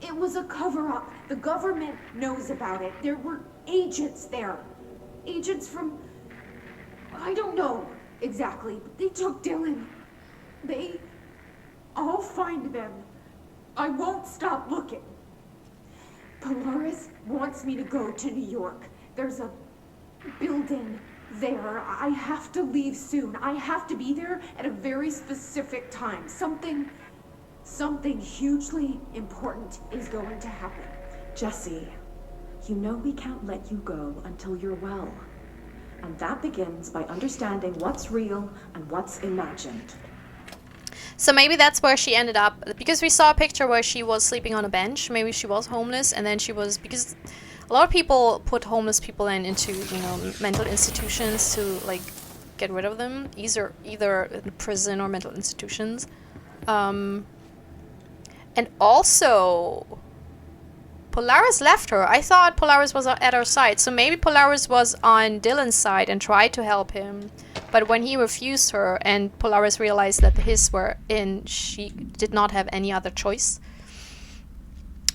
It was a cover-up. The government knows about it. There were agents there. Agents from... I don't know exactly, but they took Dylan. I'll find them. I won't stop looking. Polaris wants me to go to New York. There's a building there. I have to leave soon. I have to be there at a very specific time. Something hugely important is going to happen. Jesse, you know we can't let you go until you're well. And that begins by understanding what's real and what's imagined. So maybe that's where she ended up, because we saw a picture where she was sleeping on a bench. Maybe she was homeless, and then she was, because a lot of people put homeless people into, you know, mental institutions to, like, get rid of them, either in prison or mental institutions. And also, Polaris left her. I thought Polaris was at her side, so maybe Polaris was on Dylan's side and tried to help him. But when he refused her and Polaris realized that his were in, she did not have any other choice.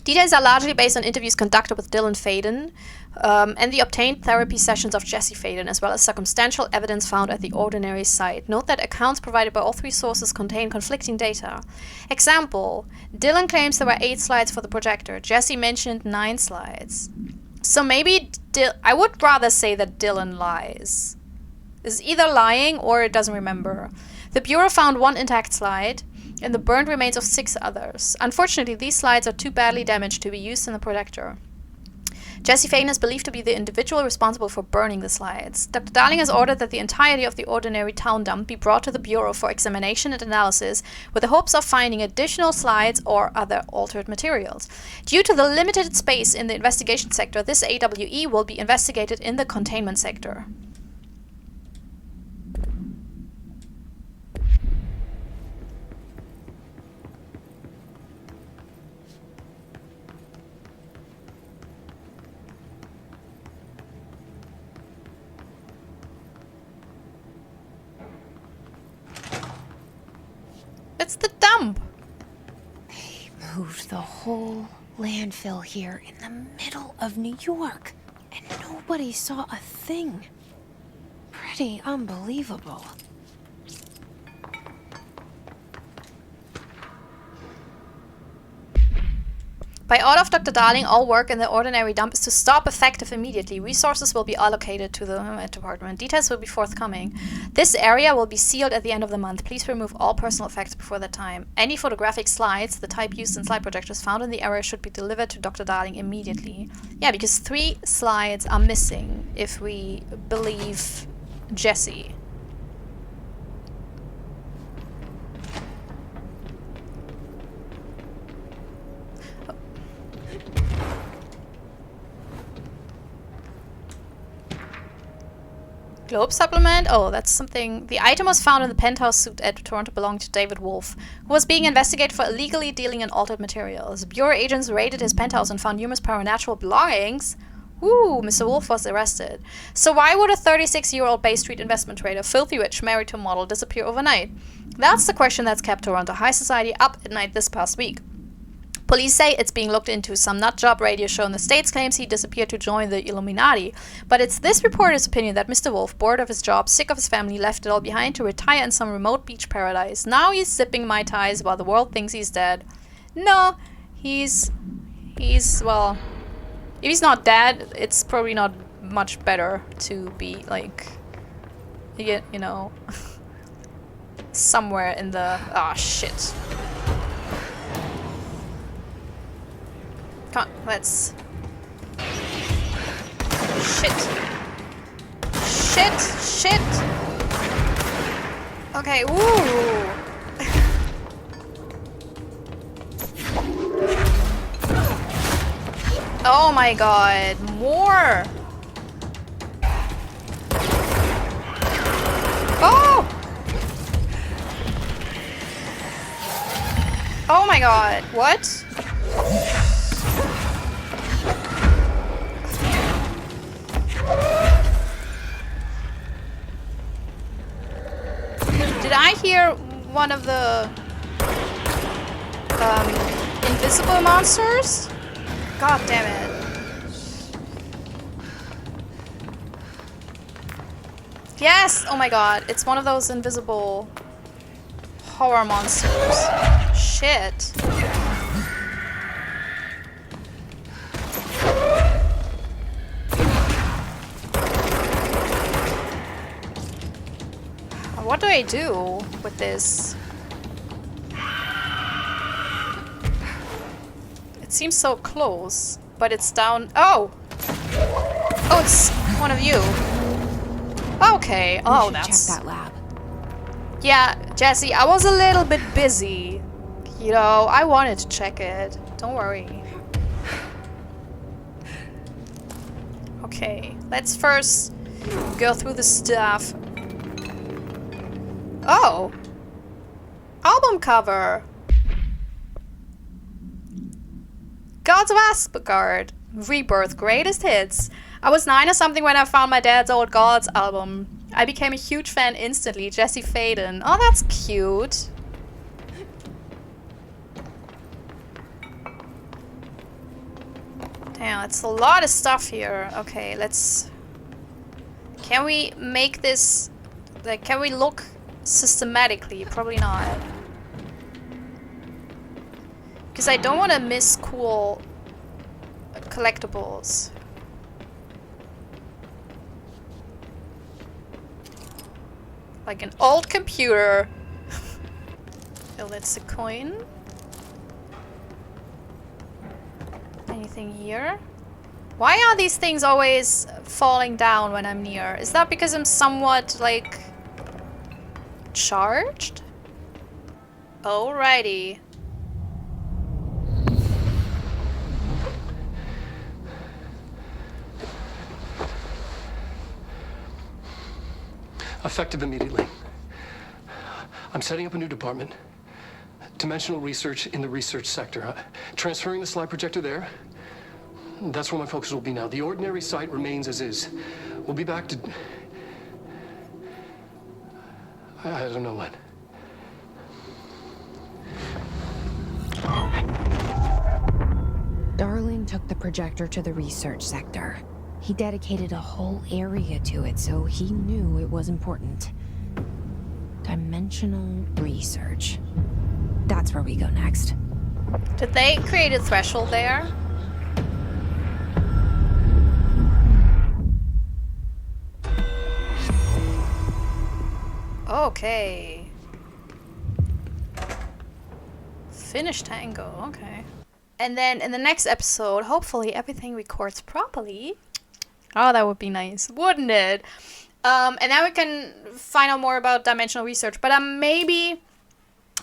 Details are largely based on interviews conducted with Dylan Faden and the obtained therapy sessions of Jesse Faden, as well as circumstantial evidence found at the Ordinary site. Note that accounts provided by all three sources contain conflicting data. Example, Dylan claims there were 8 slides for the projector. Jesse mentioned 9 slides. So maybe, I would rather say that Dylan lies. Is either lying or it doesn't remember. The Bureau found 1 intact slide and the burned remains of 6 others. Unfortunately, these slides are too badly damaged to be used in the projector. Jesse Faden is believed to be the individual responsible for burning the slides. Dr. Darling has ordered that the entirety of the Ordinary town dump be brought to the Bureau for examination and analysis with the hopes of finding additional slides or other altered materials. Due to the limited space in the investigation sector, this AWE will be investigated in the containment sector. It's the dump. They moved the whole landfill here in the middle of New York, and nobody saw a thing. Pretty unbelievable. By order of Dr. Darling, all work in the Ordinary dump is to stop effective immediately. Resources will be allocated to the department. Details will be forthcoming. This area will be sealed at the end of the month. Please remove all personal effects before that time. Any photographic slides, the type used in slide projectors found in the area, should be delivered to Dr. Darling immediately. Yeah, because 3 slides are missing, if we believe Jesse. Globe supplement? Oh, that's something. The item was found in the penthouse suite at Toronto belonging to David Wolf, who was being investigated for illegally dealing in altered materials. Bureau agents raided his penthouse and found numerous paranormal belongings. Ooh, Mr. Wolf was arrested. So why would a 36-year-old Bay Street investment trader, filthy rich, married to a model, disappear overnight? That's the question that's kept Toronto high society up at night this past week. Police say it's being looked into. Some nutjob radio show in the States claims he disappeared to join the Illuminati. But it's this reporter's opinion that Mr. Wolf, bored of his job, sick of his family, left it all behind to retire in some remote beach paradise. Now he's sipping Mai Tais while the world thinks he's dead. No, he's well, if he's not dead, it's probably not much better to be, like, you know, somewhere in the... Ah, shit. Come on, let's... Shit. Shit! Shit! Okay, ooh! Oh my god, more! Oh! Oh my god, what? Did I hear one of the invisible monsters? God damn it. Yes! Oh my god, it's one of those invisible horror monsters. Shit. What do I do with this? It seems so close, but it's down. Oh! Oh, it's one of you. Okay. Oh, that's. Check that lab. Yeah, Jesse, I was a little bit busy. You know, I wanted to check it. Don't worry. Okay, let's first go through the stuff. Oh! Album cover! Gods of Asgard. Rebirth Greatest Hits. I was 9 or something when I found my dad's old Gods album. I became a huge fan instantly. Jesse Faden. Oh, that's cute. Damn, it's a lot of stuff here. Okay, let's... Can we make this... Like, can we look systematically? Probably not. Because I don't want to miss cool collectibles. Like an old computer. Oh, that's a coin. Anything here? Why are these things always falling down when I'm near? Is that because I'm somewhat, like, charged? Alrighty. Effective immediately. I'm setting up a new department. Dimensional research in the research sector. Transferring the slide projector there. That's where my focus will be now. The ordinary site remains as is. We'll be back to... I don't know when. Darling took the projector to the research sector. He dedicated a whole area to it, so he knew it was important. Dimensional research. That's where we go next. Did they create a threshold there? Okay. Finish tango, okay. And then in the next episode, hopefully everything records properly. Oh, that would be nice, wouldn't it? And then we can find out more about dimensional research. But maybe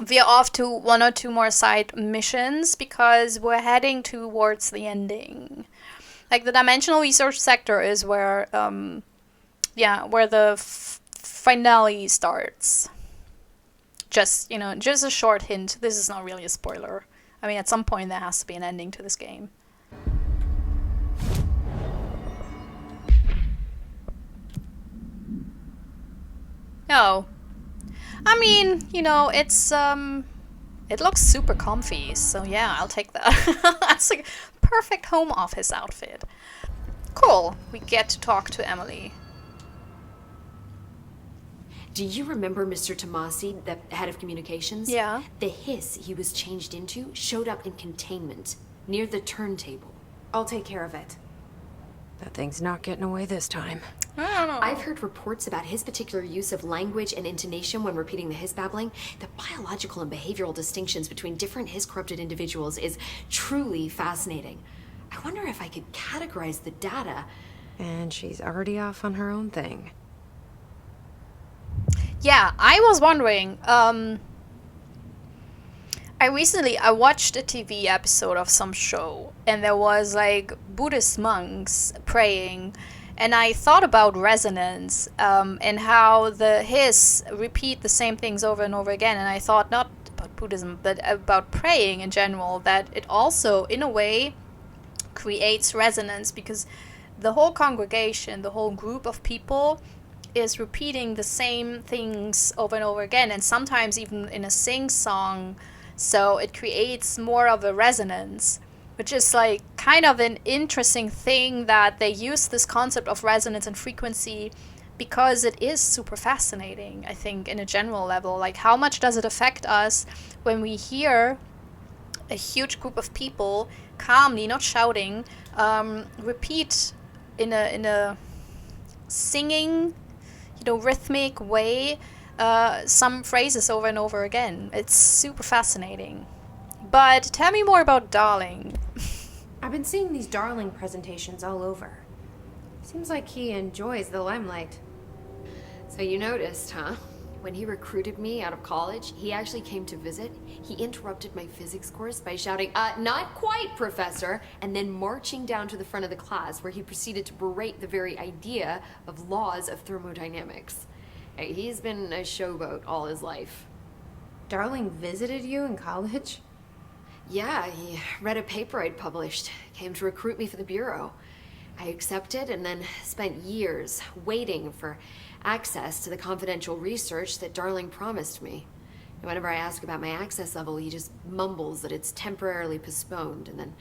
we're off to 1 or 2 more side missions because we're heading towards the ending. Like the dimensional research sector is where, where the finale starts. Just, you know, just a short hint. This is not really a spoiler. I mean, at some point there has to be an ending to this game. No. I mean, you know, it's, it looks super comfy, so yeah, I'll take that. That's like perfect home office outfit. Cool. We get to talk to Emily. Do you remember Mr. Tomasi, the head of communications? Yeah. The hiss he was changed into showed up in containment, near the turntable. I'll take care of it. That thing's not getting away this time. I don't know. I've heard reports about his particular use of language and intonation when repeating the hiss babbling. The biological and behavioral distinctions between different hiss-corrupted individuals is truly fascinating. I wonder if I could categorize the data. And she's already off on her own thing. Yeah, I was wondering, I watched a TV episode of some show, and there was like Buddhist monks praying, and I thought about resonance, and how the hiss repeat the same things over and over again, and I thought not about Buddhism, but about praying in general, that it also, in a way, creates resonance, because the whole congregation, the whole group of people is repeating the same things over and over again, and sometimes even in a sing-song, so it creates more of a resonance, which is like kind of an interesting thing that they use this concept of resonance and frequency because it is super fascinating, I think, in a general level. Like, how much does it affect us when we hear a huge group of people calmly, not shouting, repeat in a singing, you know, rhythmic way, some phrases over and over again. It's super fascinating. But tell me more about Darling. I've been seeing these Darling presentations all over. Seems like he enjoys the limelight. So you noticed, huh? When he recruited me out of college, he actually came to visit. He interrupted my physics course by shouting, not quite, Professor, and then marching down to the front of the class where he proceeded to berate the very idea of laws of thermodynamics. Hey, he's been a showboat all his life. Darling visited you in college? Yeah, he read a paper I'd published, came to recruit me for the Bureau. I accepted and then spent years waiting for access to the confidential research that Darling promised me. And whenever I ask about my access level, he just mumbles that it's temporarily postponed and then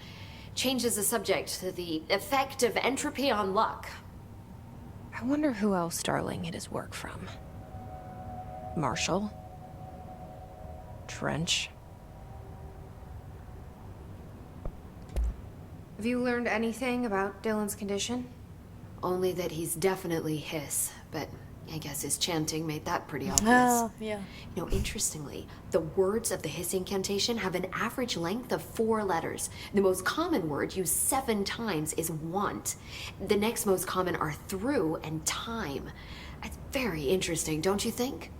changes the subject to the effect of entropy on luck. I wonder who else Darling hid his work from. Marshall? Trench? Have you learned anything about Dylan's condition? Only that he's definitely hiss, but I guess his chanting made that pretty obvious. Oh, yeah. You know, interestingly, the words of the hiss incantation have an average length of 4 letters. The most common word used 7 times is want. The next most common are through and time. It's very interesting, don't you think?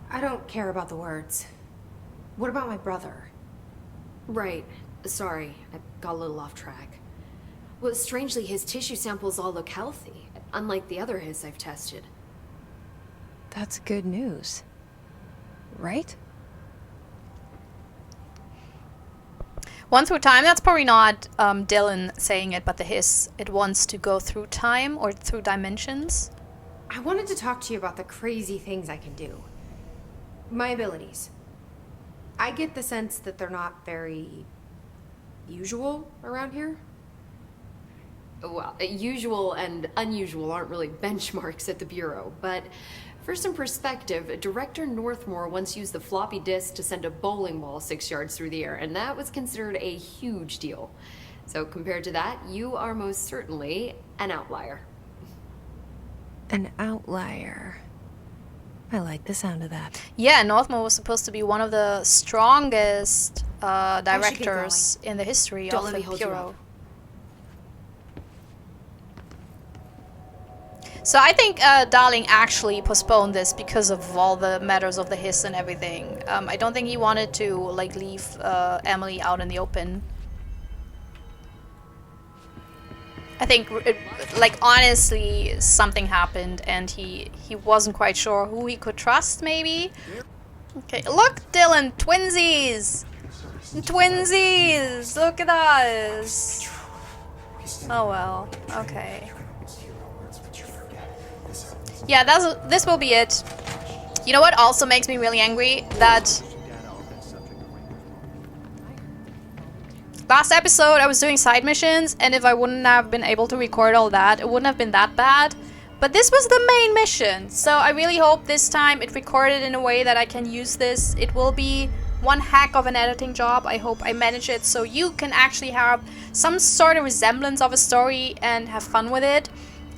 I don't care about the words. What about my brother? Right. Sorry, I got a little off track. Well, strangely, his tissue samples all look healthy, unlike the other hiss I've tested. That's good news. Right? One through time, that's probably not Dylan saying it, but the hiss. It wants to go through time or through dimensions. I wanted to talk to you about the crazy things I can do. My abilities. I get the sense that they're not very usual around here. Well, usual and unusual aren't really benchmarks at the Bureau, but for some perspective, Director Northmore once used the floppy disk to send a bowling ball 6 yards through the air, and that was considered a huge deal. So compared to that, you are most certainly an outlier. An outlier. I like the sound of that. Yeah, Northmore was supposed to be one of the strongest directors in the history Don't of let the me hold you Bureau. up. So I think Darling actually postponed this because of all the matters of the hiss and everything. I don't think he wanted to like leave Emily out in the open. I think, like, honestly, something happened and he wasn't quite sure who he could trust, maybe? Okay, look, Dylan, twinsies! Twinsies! Look at us! Oh well, okay. Yeah, this will be it. You know what also makes me really angry? That last episode I was doing side missions, and if I wouldn't have been able to record all that, it wouldn't have been that bad. But this was the main mission, so I really hope this time it recorded in a way that I can use this. It will be one heck of an editing job. I hope I manage it so you can actually have some sort of resemblance of a story and have fun with it.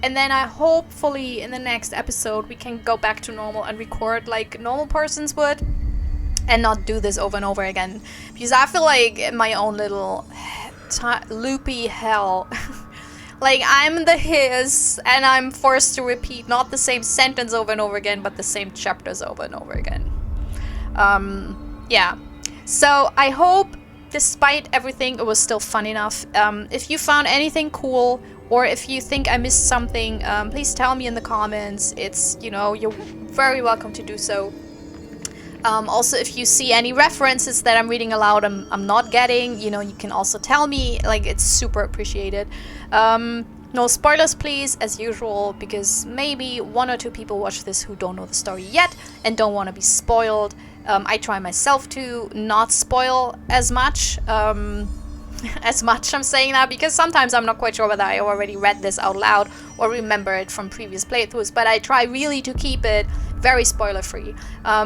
And then I hopefully in the next episode we can go back to normal and record like normal persons would and not do this over and over again. Because I feel like in my own little loopy hell. Like I'm the hiss and I'm forced to repeat not the same sentence over and over again, but the same chapters over and over again. Yeah. So I hope despite everything it was still fun enough. If you found anything cool, or if you think I missed something, please tell me in the comments. It's, you know, you're very welcome to do so. Also, if you see any references that I'm reading aloud I'm not getting, you know, you can also tell me. Like, it's super appreciated. No spoilers, please, as usual, because maybe 1 or 2 people watch this who don't know the story yet and don't want to be spoiled. I try myself to not spoil as much. I'm saying that because sometimes I'm not quite sure whether I already read this out loud or remember it from previous playthroughs, but I try really to keep it very spoiler free.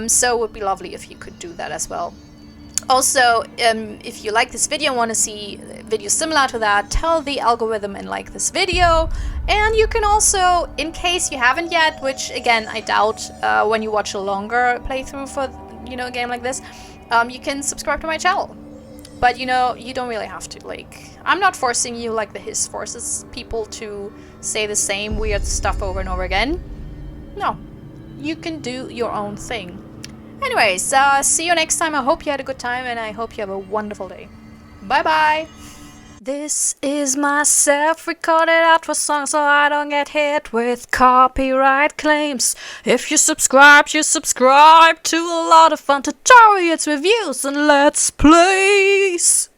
So it would be lovely if you could do that as well. Also, if you like this video and want to see videos similar to that, tell the algorithm and like this video. And you can also, in case you haven't yet, which again I doubt when you watch a longer playthrough for, you know, a game like this, you can subscribe to my channel. But, you know, you don't really have to, like, I'm not forcing you like the hiss forces people to say the same weird stuff over and over again. No. you can do your own thing. Anyways, see you next time. I hope you had a good time, and I hope you have a wonderful day. Bye bye. This is my self-recorded outro song so I don't get hit with copyright claims. If you subscribe to a lot of fun tutorials, reviews, and let's plays.